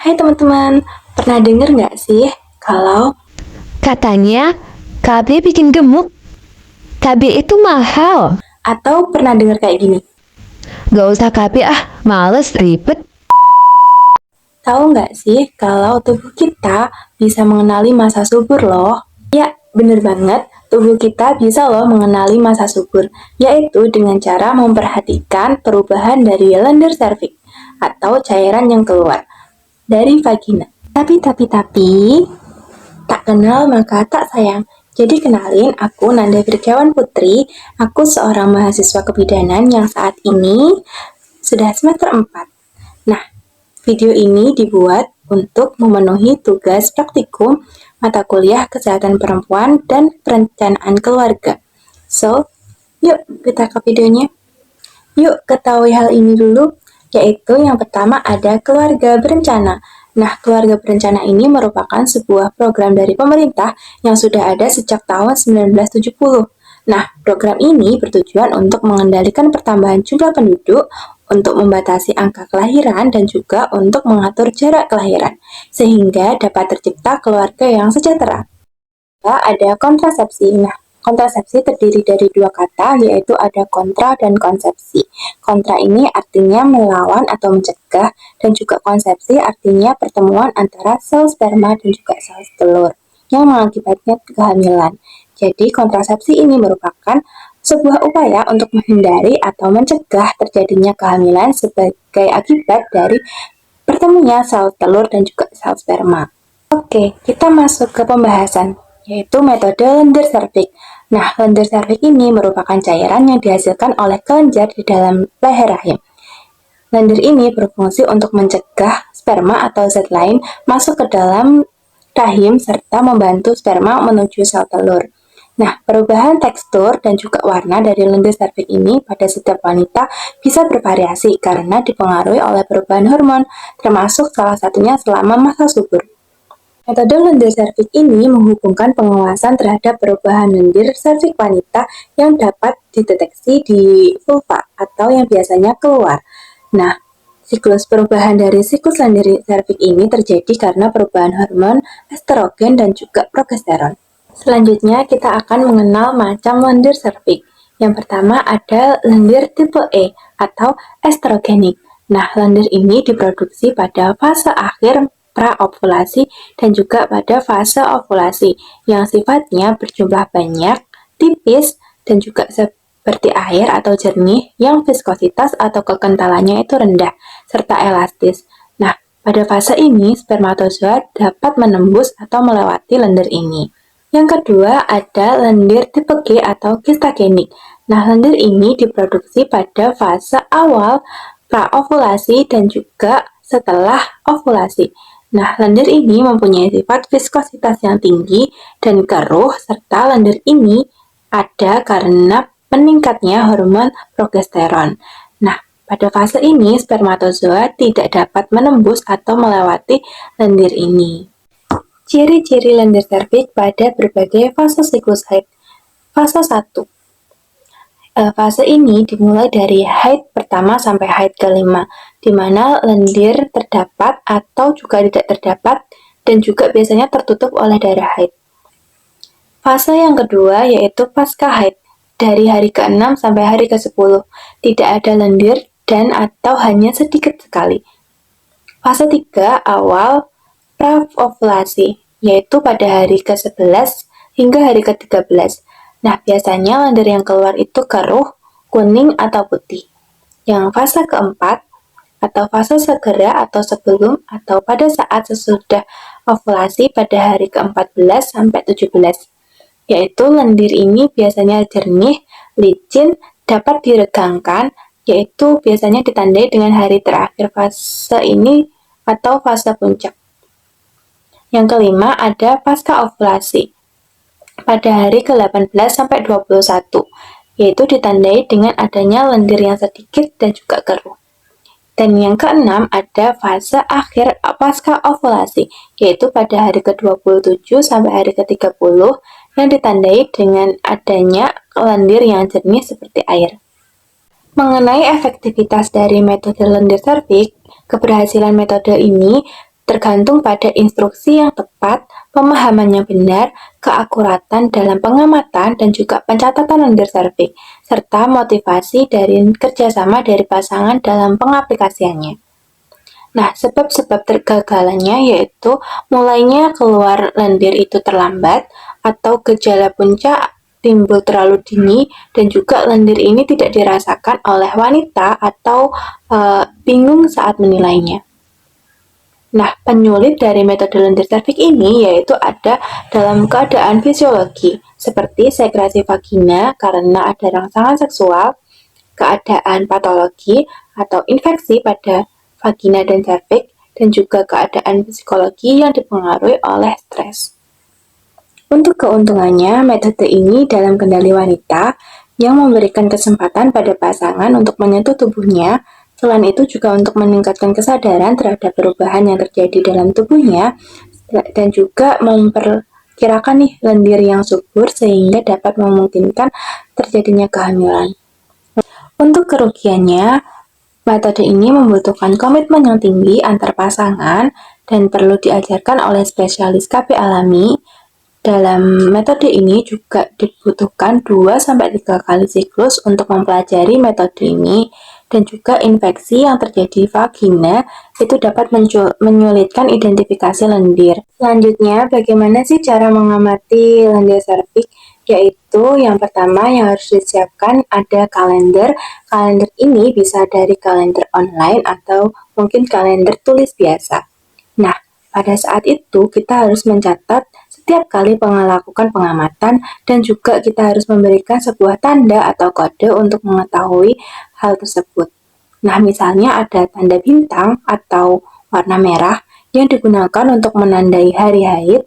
Hai teman-teman, pernah denger nggak sih kalau Katanya, KB bikin gemuk. KB itu mahal. atau pernah denger kayak gini? Gak usah KB males ribet. Tahu nggak sih kalau tubuh kita bisa mengenali masa subur loh? Ya, bener banget. Tubuh kita bisa loh mengenali masa subur, yaitu dengan cara memperhatikan perubahan dari lendir serviks atau cairan yang keluar dari vagina. Tapi, tak kenal maka tak sayang. Jadi kenalin, aku Nanda Firjawan Putri. Aku seorang mahasiswa kebidanan yang saat ini sudah semester 4. Nah, video ini dibuat untuk memenuhi tugas praktikum mata kuliah kesehatan perempuan dan perencanaan keluarga. So, yuk kita ke videonya. Yuk ketahui hal ini dulu, yaitu yang pertama ada keluarga berencana. Nah, keluarga berencana ini merupakan sebuah program dari pemerintah yang sudah ada sejak tahun 1970. Nah, program ini bertujuan untuk mengendalikan pertambahan jumlah penduduk, untuk membatasi angka kelahiran, dan juga untuk mengatur jarak kelahiran, sehingga dapat tercipta keluarga yang sejahtera. Ada kontrasepsi. Nah, kontrasepsi terdiri dari dua kata, yaitu ada kontra dan konsepsi. Kontra ini artinya melawan atau mencegah, dan juga konsepsi artinya pertemuan antara sel sperma dan juga sel telur yang mengakibatkan kehamilan. Jadi, kontrasepsi ini merupakan sebuah upaya untuk menghindari atau mencegah terjadinya kehamilan sebagai akibat dari pertemunya sel telur dan juga sel sperma. Oke, kita masuk ke pembahasan, yaitu metode lendir serviks. Nah, lendir serviks ini merupakan cairan yang dihasilkan oleh kelenjar di dalam leher rahim. Lendir ini berfungsi untuk mencegah sperma atau zat lain masuk ke dalam rahim serta membantu sperma menuju sel telur. Nah, perubahan tekstur dan juga warna dari lendir serviks ini pada setiap wanita bisa bervariasi karena dipengaruhi oleh perubahan hormon, termasuk salah satunya selama masa subur. Metode lendir serviks ini menghubungkan pengawasan terhadap perubahan lendir serviks wanita yang dapat dideteksi di vulva atau yang biasanya keluar. Nah, siklus perubahan dari siklus lendir serviks ini terjadi karena perubahan hormon estrogen dan juga progesteron. Selanjutnya kita akan mengenal macam lendir serviks. Yang pertama ada lendir tipe E atau estrogenik. Nah, lendir ini diproduksi pada fase akhir praovulasi dan juga pada fase ovulasi yang sifatnya berjumlah banyak, tipis, dan juga seperti air atau jernih yang viskositas atau kekentalannya itu rendah, serta elastis. Nah, pada fase ini spermatozoa dapat menembus atau melewati lendir ini. Yang kedua ada lendir tipe G atau kistagenik. Nah, lendir ini diproduksi pada fase awal praovulasi dan juga setelah ovulasi. Nah, lendir ini mempunyai sifat viskositas yang tinggi dan keruh, serta lendir ini ada karena meningkatnya hormon progesteron. Nah, pada fase ini spermatozoa tidak dapat menembus atau melewati lendir ini. Ciri-ciri lendir serviks pada berbagai fase siklus haid. Fase 1. Fase ini dimulai dari haid pertama sampai haid kelima, di mana lendir terdapat atau juga tidak terdapat dan juga biasanya tertutup oleh darah haid. Fase yang kedua yaitu pasca haid, dari hari ke-6 sampai hari ke-10, tidak ada lendir dan atau hanya sedikit sekali. Fase 3 awal praovulasi, yaitu pada hari ke-11 hingga hari ke-13. Nah, biasanya lendir yang keluar itu keruh, kuning, atau putih. Yang fase keempat, atau fase segera atau sebelum atau pada saat sesudah ovulasi pada hari ke-14 sampai 17. Yaitu lendir ini biasanya jernih, licin, dapat diregangkan, yaitu biasanya ditandai dengan hari terakhir fase ini atau fase puncak. Yang kelima ada pasca ovulasi pada hari ke-18 sampai 21, yaitu ditandai dengan adanya lendir yang sedikit dan juga keruh. Dan yang keenam ada fase akhir pasca ovulasi, yaitu pada hari ke-27 sampai hari ke-30 yang ditandai dengan adanya lendir yang jernih seperti air. Mengenai efektivitas dari metode lendir serviks, keberhasilan metode ini tergantung pada instruksi yang tepat, pemahaman yang benar, keakuratan dalam pengamatan dan juga pencatatan lendir serviks, serta motivasi dari kerjasama dari pasangan dalam pengaplikasiannya. Nah, sebab-sebab tergagalannya yaitu mulainya keluar lendir itu terlambat, atau gejala puncak timbul terlalu dini, dan juga lendir ini tidak dirasakan oleh wanita atau bingung saat menilainya. Nah, penyulit dari metode lendir serviks ini yaitu ada dalam keadaan fisiologi, seperti sekresi vagina karena ada rangsangan seksual, keadaan patologi atau infeksi pada vagina dan serviks, dan juga keadaan psikologi yang dipengaruhi oleh stres. Untuk keuntungannya, metode ini dalam kendali wanita yang memberikan kesempatan pada pasangan untuk menyentuh tubuhnya. Selain itu juga untuk meningkatkan kesadaran terhadap perubahan yang terjadi dalam tubuhnya, dan juga memperkirakan nih lendir yang subur sehingga dapat memungkinkan terjadinya kehamilan. Untuk kerugiannya, metode ini membutuhkan komitmen yang tinggi antar pasangan dan perlu diajarkan oleh spesialis KB alami. Dalam metode ini juga dibutuhkan 2-3 kali siklus untuk mempelajari metode ini, dan juga infeksi yang terjadi di vagina itu dapat menyulitkan identifikasi lendir. Selanjutnya, bagaimana sih cara mengamati lendir serviks? Yaitu yang pertama yang harus disiapkan ada kalender. Kalender ini bisa dari kalender online atau mungkin kalender tulis biasa. Nah, pada saat itu kita harus mencatat setiap kali melakukan pengamatan, dan juga kita harus memberikan sebuah tanda atau kode untuk mengetahui hal tersebut. Nah, misalnya ada tanda bintang atau warna merah yang digunakan untuk menandai hari haid,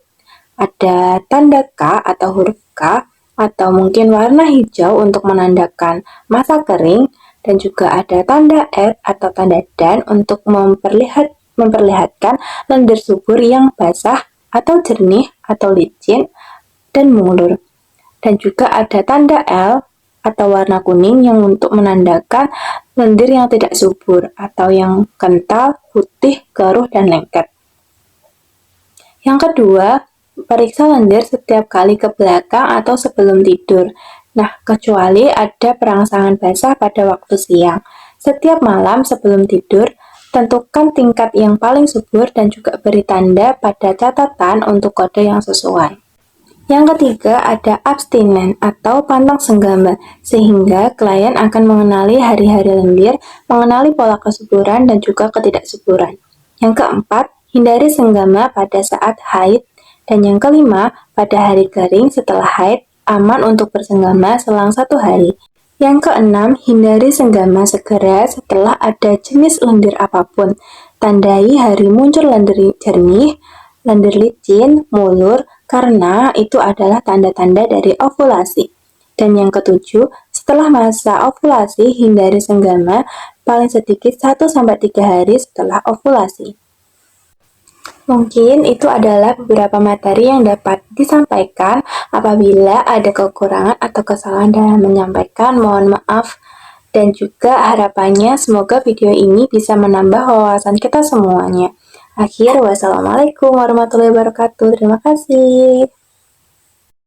ada tanda K atau huruf K, atau mungkin warna hijau untuk menandakan masa kering, dan juga ada tanda R atau tanda Dan untuk memperlihatkan lendir subur yang basah atau jernih atau licin dan mengulur. Dan juga ada tanda L atau warna kuning yang untuk menandakan lendir yang tidak subur atau yang kental, putih, keruh, dan lengket. Yang kedua, periksa lendir setiap kali ke belakang atau sebelum tidur. Nah, kecuali ada perangsangan basah pada waktu siang. Setiap malam sebelum tidur, tentukan tingkat yang paling subur dan juga beri tanda pada catatan untuk kode yang sesuai. Yang ketiga ada abstinen atau pantang senggama, sehingga klien akan mengenali hari-hari lendir, mengenali pola kesuburan dan juga ketidaksuburan. Yang keempat, hindari senggama pada saat haid. Dan yang kelima, pada hari kering setelah haid, aman untuk bersenggama selang 1 hari. Yang keenam, hindari senggama segera setelah ada jenis lendir apapun. Tandai hari muncul lendir jernih, lendir licin, mulur, karena itu adalah tanda-tanda dari ovulasi. Dan yang ketujuh, setelah masa ovulasi, hindari senggama paling sedikit 1-3 hari setelah ovulasi. Mungkin itu adalah beberapa materi yang dapat disampaikan. Apabila ada kekurangan atau kesalahan dalam menyampaikan, mohon maaf. Dan juga harapannya semoga video ini bisa menambah wawasan kita semuanya. Akhir, wassalamualaikum warahmatullahi wabarakatuh. Terima kasih.